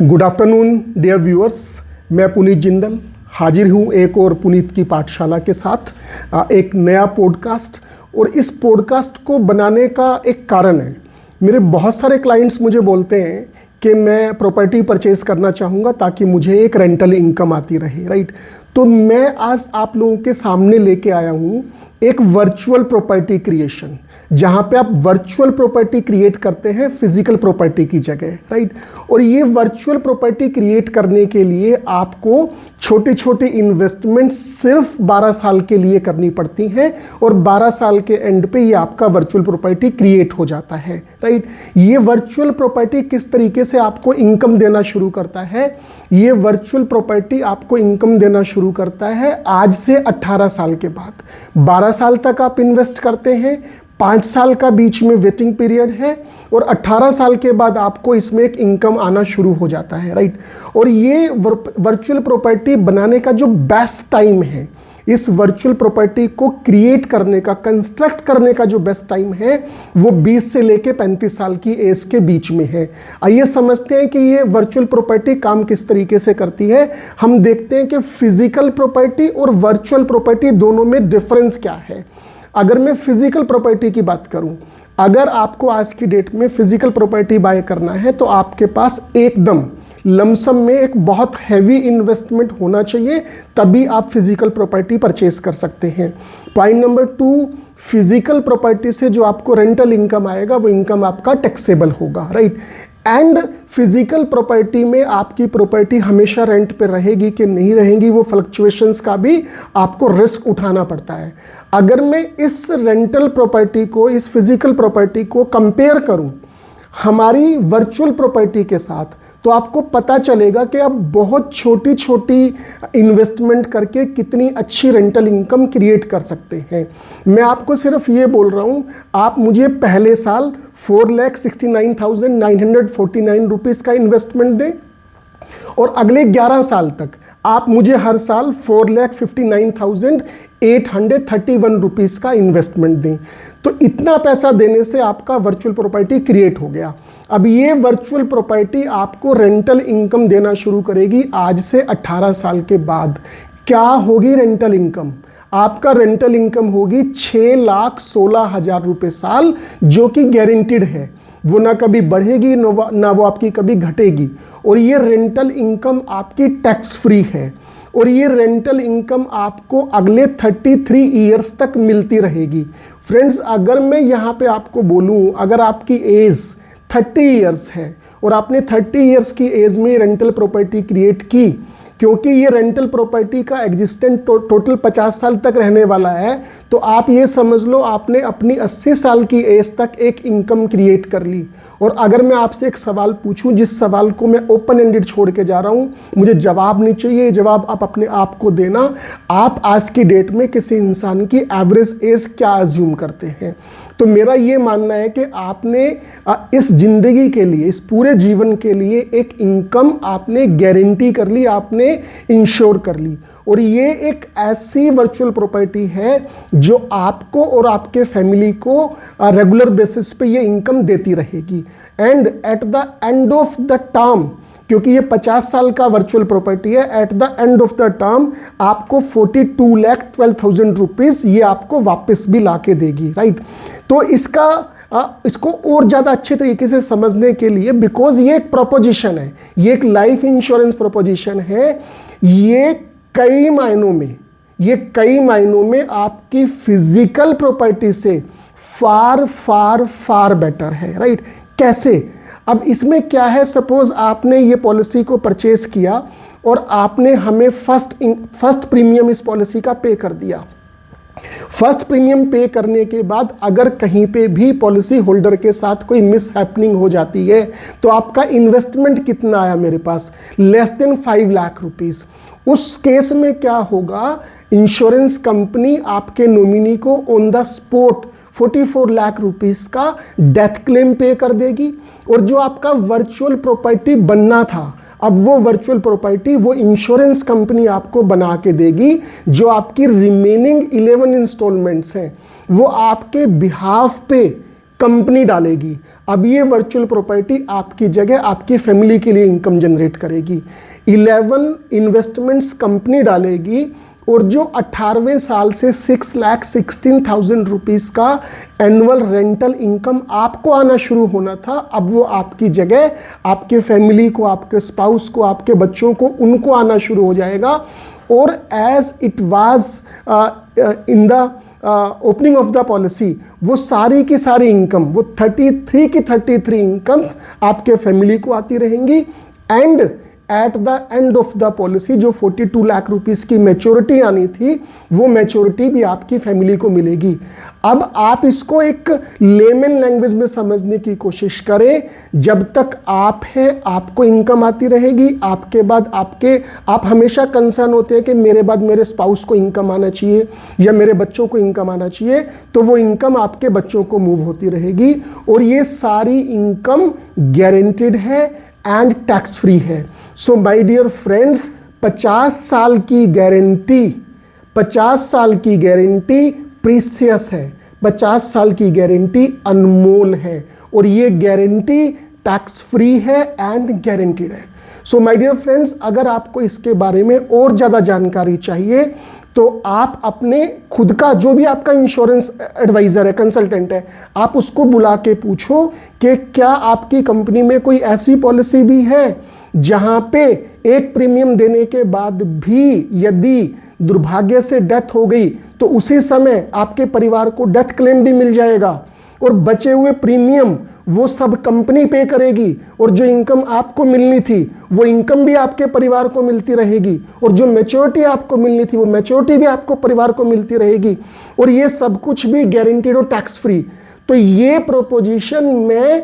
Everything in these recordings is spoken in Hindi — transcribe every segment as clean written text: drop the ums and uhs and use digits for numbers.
गुड आफ्टरनून डियर व्यूअर्स, मैं पुनीत जिंदल हाजिर हूँ एक और पुनीत की पाठशाला के साथ एक नया पॉडकास्ट। और इस पॉडकास्ट को बनाने का एक कारण है, मेरे बहुत सारे क्लाइंट्स मुझे बोलते हैं कि मैं प्रॉपर्टी परचेज़ करना चाहूँगा ताकि मुझे एक रेंटल इनकम आती रहे, राइट। तो मैं आज आप लोगों के सामने लेके आया हूँ एक वर्चुअल प्रॉपर्टी क्रिएशन, जहाँ पे आप वर्चुअल प्रॉपर्टी क्रिएट करते हैं फिजिकल प्रॉपर्टी की जगह, राइट। और ये वर्चुअल प्रॉपर्टी क्रिएट करने के लिए आपको छोटी छोटी इन्वेस्टमेंट सिर्फ 12 साल के लिए करनी पड़ती हैं और 12 साल के एंड पे ये आपका वर्चुअल प्रॉपर्टी क्रिएट हो जाता है, राइट। ये वर्चुअल प्रॉपर्टी किस तरीके से आपको इनकम देना शुरू करता है? ये वर्चुअल प्रॉपर्टी आपको इनकम देना शुरू करता है आज से 18 साल के बाद। 12 साल तक आप इन्वेस्ट करते हैं, 5 साल का बीच में वेटिंग पीरियड है और 18 साल के बाद आपको इसमें एक इनकम आना शुरू हो जाता है, राइट। और ये वर्चुअल प्रॉपर्टी बनाने का जो बेस्ट टाइम है, इस वर्चुअल प्रॉपर्टी को क्रिएट करने का, कंस्ट्रक्ट करने का जो बेस्ट टाइम है वो 20 से लेके 35 साल की एज के बीच में है। आइए समझते हैं कि ये वर्चुअल प्रॉपर्टी काम किस तरीके से करती है। हम देखते हैं कि फिजिकल प्रॉपर्टी और वर्चुअल प्रॉपर्टी दोनों में डिफरेंस क्या है। अगर मैं फिजिकल प्रॉपर्टी की बात करूं, अगर आपको आज की डेट में फिजिकल प्रॉपर्टी बाय करना है तो आपके पास एकदम लमसम में एक बहुत हैवी इन्वेस्टमेंट होना चाहिए, तभी आप फिजिकल प्रॉपर्टी परचेज कर सकते हैं। पॉइंट नंबर 2, फिजिकल प्रॉपर्टी से जो आपको रेंटल इनकम आएगा वो इनकम आपका टैक्सेबल होगा, राइट। एंड फिजिकल प्रॉपर्टी में आपकी प्रॉपर्टी हमेशा रेंट पे रहेगी कि नहीं रहेगी, वो फ्लक्चुएशंस का भी आपको रिस्क उठाना पड़ता है। अगर मैं इस रेंटल प्रॉपर्टी को, इस फिजिकल प्रॉपर्टी को कंपेयर करूं हमारी वर्चुअल प्रॉपर्टी के साथ, तो आपको पता चलेगा कि आप बहुत छोटी छोटी इन्वेस्टमेंट करके कितनी अच्छी रेंटल इनकम क्रिएट कर सकते हैं। मैं आपको सिर्फ ये बोल रहा हूँ, आप मुझे पहले साल 4,69,949 रुपीज़ का इन्वेस्टमेंट दें और अगले 11 साल तक आप मुझे हर साल 4,59,831 रुपीज़ का इन्वेस्टमेंट दें। तो इतना पैसा देने से आपका वर्चुअल प्रॉपर्टी क्रिएट हो गया। अब ये वर्चुअल प्रॉपर्टी आपको रेंटल इनकम देना शुरू करेगी आज से 18 साल के बाद। क्या होगी रेंटल इनकम? आपका रेंटल इनकम होगी 6,16,000 रुपये साल, जो कि गारंटीड है। वो ना कभी बढ़ेगी ना वो आपकी कभी घटेगी। और ये रेंटल इनकम आपकी टैक्स फ्री है और ये रेंटल इनकम आपको अगले 33 ईयर्स तक मिलती रहेगी। फ्रेंड्स, अगर मैं यहाँ पे आपको बोलूँ, अगर आपकी एज 30 ईयर्स है और आपने 30 ईयर्स की एज में रेंटल प्रॉपर्टी क्रिएट की, क्योंकि ये रेंटल प्रॉपर्टी का एग्जिस्टेंट टोटल 50 साल तक रहने वाला है, तो आप ये समझ लो आपने अपनी 80 साल की एज तक एक इनकम क्रिएट कर ली। और अगर मैं आपसे एक सवाल पूछूं, जिस सवाल को मैं ओपन एंडेड छोड़ के जा रहा हूं, मुझे जवाब नहीं चाहिए, जवाब आप अपने आप को देना। आप आज की डेट में किसी इंसान की एवरेज एज क्या अज्यूम करते हैं? तो मेरा ये मानना है कि आपने इस जिंदगी के लिए, इस पूरे जीवन के लिए एक इनकम आपने गारंटी कर ली, आपने इंश्योर कर ली। और ये एक ऐसी वर्चुअल प्रॉपर्टी है जो आपको और आपके फैमिली को रेगुलर बेसिस पे ये इनकम देती रहेगी। And at the end of the term, क्योंकि ये 50 साल का वर्चुअल प्रॉपर्टी है, at the end of the term आपको 42,12,000 रुपीज़ ये आपको वापस भी ला के देगी, राइट। तो इसको और ज़्यादा अच्छे तरीके से समझने के लिए, बिकॉज ये एक प्रोपोजिशन है, ये एक लाइफ इंश्योरेंस प्रोपोजिशन है, ये कई मायनों में आपकी फिजिकल प्रॉपर्टी से फार फार फार बेटर है, राइट। कैसे? अब इसमें क्या है, सपोज आपने ये पॉलिसी को परचेज किया और आपने हमें फर्स्ट प्रीमियम इस पॉलिसी का पे कर दिया। फर्स्ट प्रीमियम पे करने के बाद अगर कहीं पे भी पॉलिसी होल्डर के साथ कोई मिस हैपनिंग हो जाती है तो आपका इन्वेस्टमेंट कितना आया मेरे पास? Less than 5 lakh rupees. उस केस में क्या होगा, इंश्योरेंस कंपनी आपके नॉमिनी को on the spot 44 lakh rupees का डेथ क्लेम पे कर देगी। और जो आपका वर्चुअल प्रॉपर्टी बनना था, अब वो वर्चुअल प्रॉपर्टी वो इंश्योरेंस कंपनी आपको बना के देगी। जो आपकी रिमेनिंग 11 इंस्टॉलमेंट्स हैं वो आपके बिहाफ पे कंपनी डालेगी। अब ये वर्चुअल प्रॉपर्टी आपकी जगह आपकी फैमिली के लिए इनकम जनरेट करेगी। 11 इन्वेस्टमेंट्स कंपनी डालेगी और जो 18वें साल से 6,16,000 रुपीज़ का एनुअल रेंटल इनकम आपको आना शुरू होना था, अब वो आपकी जगह आपके फैमिली को, आपके स्पाउस को, आपके बच्चों को, उनको आना शुरू हो जाएगा। और as it was in the opening of the policy, वो सारी की सारी इनकम, वो 33 की 33 इनकम्स आपके फैमिली को आती रहेंगी। And at the end of the policy जो 42 लाख रुपीस की मैच्योरिटी आनी थी, वो मैच्योरिटी भी आपकी फैमिली को मिलेगी। अब आप इसको एक लेमन लैंग्वेज में समझने की कोशिश करें। जब तक आप हैं आपको इनकम आती रहेगी, आपके बाद आप हमेशा कंसर्न होते हैं कि मेरे बाद मेरे स्पाउस को इनकम आना चाहिए या मेरे बच्चों को इनकम आना चाहिए, तो वो इनकम आपके बच्चों को मूव होती रहेगी। और ये सारी इनकम गारंटीड है एंड टैक्स फ्री है। सो माय डियर फ्रेंड्स, 50 साल की गारंटी, 50 साल की गारंटी प्रीशियस है, 50 साल की गारंटी अनमोल है, और ये गारंटी टैक्स फ्री है एंड गारंटीड है। सो माय डियर फ्रेंड्स, अगर आपको इसके बारे में और ज़्यादा जानकारी चाहिए तो आप अपने खुद का जो भी आपका इंश्योरेंस एडवाइज़र है, कंसल्टेंट है, आप उसको बुला के पूछो कि क्या आपकी कंपनी में कोई ऐसी पॉलिसी भी है जहां पे एक प्रीमियम देने के बाद भी यदि दुर्भाग्य से डेथ हो गई तो उसी समय आपके परिवार को डेथ क्लेम भी मिल जाएगा, और बचे हुए प्रीमियम वो सब कंपनी पे करेगी, और जो इनकम आपको मिलनी थी वो इनकम भी आपके परिवार को मिलती रहेगी, और जो मैच्योरिटी आपको मिलनी थी वो मैच्योरिटी भी आपको परिवार को मिलती रहेगी, और ये सब कुछ भी गारंटीड और टैक्स फ्री। तो ये प्रोपोजिशन मैं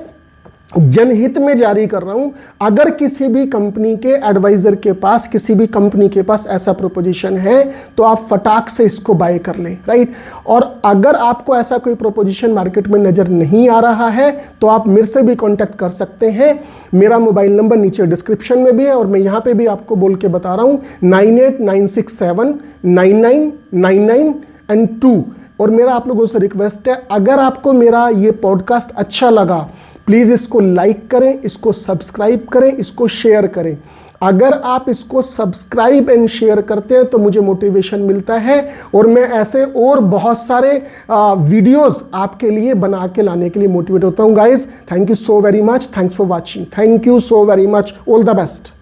जनहित में जारी कर रहा हूं। अगर किसी भी कंपनी के एडवाइजर के पास, किसी भी कंपनी के पास ऐसा प्रोपोजिशन है तो आप फटाक से इसको बाय कर लें, राइट। और अगर आपको ऐसा कोई प्रोपोजिशन मार्केट में नजर नहीं आ रहा है तो आप मेरे से भी कांटेक्ट कर सकते हैं। मेरा मोबाइल नंबर नीचे डिस्क्रिप्शन में भी है और मैं यहां पे भी आपको बोल के बता रहा हूं, 98967999 और मेरा आप लोगों से रिक्वेस्ट है, अगर आपको मेरा ये पॉडकास्ट अच्छा लगा प्लीज़ इसको लाइक करें, इसको सब्सक्राइब करें, इसको शेयर करें। अगर आप इसको सब्सक्राइब एंड शेयर करते हैं तो मुझे मोटिवेशन मिलता है और मैं ऐसे और बहुत सारे वीडियोस आपके लिए बना के लाने के लिए मोटिवेट होता हूं। Guys, thank you so very much, thanks for watching, thank you so very much, all the best.